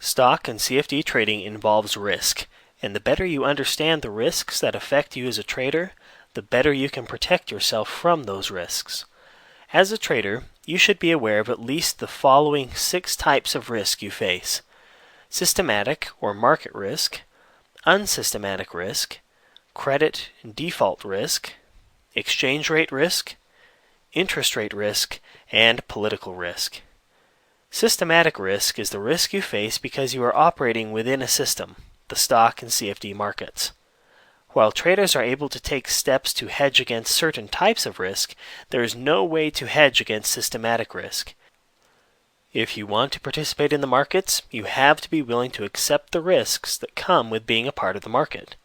Stock and CFD trading involves risk, and the better you understand the risks that affect you as a trader, the better you can protect yourself from those risks. As a trader, you should be aware of at least the following 6 types of risk you face: systematic or market risk, unsystematic risk, credit and default risk, exchange rate risk, interest rate risk, and political risk. Systematic risk is the risk you face because you are operating within a system, the stock and CFD markets. While traders are able to take steps to hedge against certain types of risk, there is no way to hedge against systematic risk. If you want to participate in the markets, you have to be willing to accept the risks that come with being a part of the market.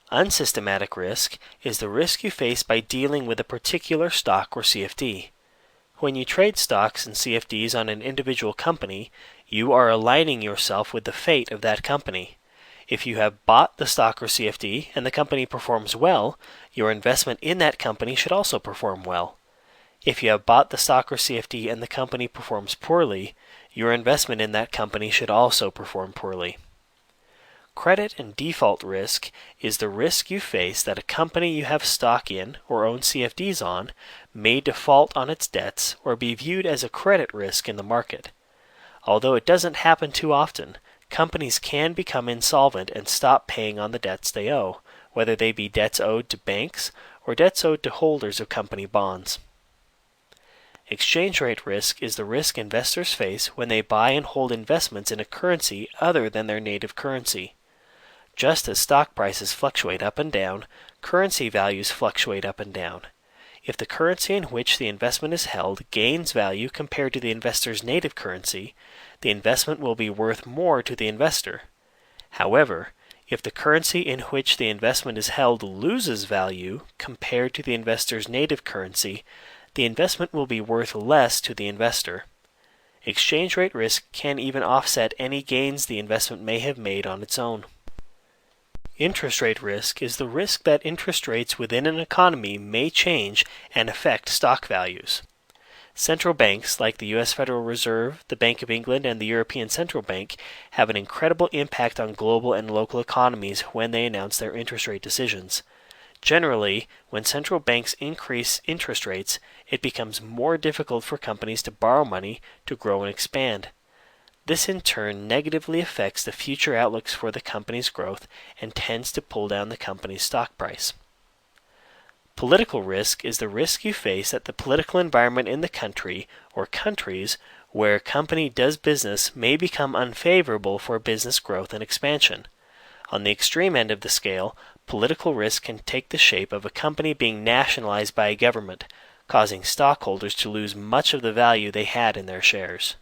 Unsystematic risk is the risk you face by dealing with a particular stock or CFD. When you trade stocks and CFDs on an individual company, you are aligning yourself with the fate of that company. If you have bought the stock or CFD and the company performs well, your investment in that company should also perform well. If you have bought the stock or CFD and the company performs poorly, your investment in that company should also perform poorly. Credit and default risk is the risk you face that a company you have stock in or own CFDs on may default on its debts or be viewed as a credit risk in the market. Although it doesn't happen too often, companies can become insolvent and stop paying on the debts they owe, whether they be debts owed to banks or debts owed to holders of company bonds. Exchange rate risk is the risk investors face when they buy and hold investments in a currency other than their native currency. Just as stock prices fluctuate up and down, currency values fluctuate up and down. If the currency in which the investment is held gains value compared to the investor's native currency, the investment will be worth more to the investor. However, if the currency in which the investment is held loses value compared to the investor's native currency, the investment will be worth less to the investor. Exchange rate risk can even offset any gains the investment may have made on its own. Interest rate risk is the risk that interest rates within an economy may change and affect stock values. Central banks like the U.S. Federal Reserve, the Bank of England, and the European Central Bank have an incredible impact on global and local economies when they announce their interest rate decisions. Generally, when central banks increase interest rates, it becomes more difficult for companies to borrow money to grow and expand. This in turn negatively affects the future outlooks for the company's growth and tends to pull down the company's stock price. Political risk is the risk you face that the political environment in the country or countries where a company does business may become unfavorable for business growth and expansion. On the extreme end of the scale, political risk can take the shape of a company being nationalized by a government, causing stockholders to lose much of the value they had in their shares.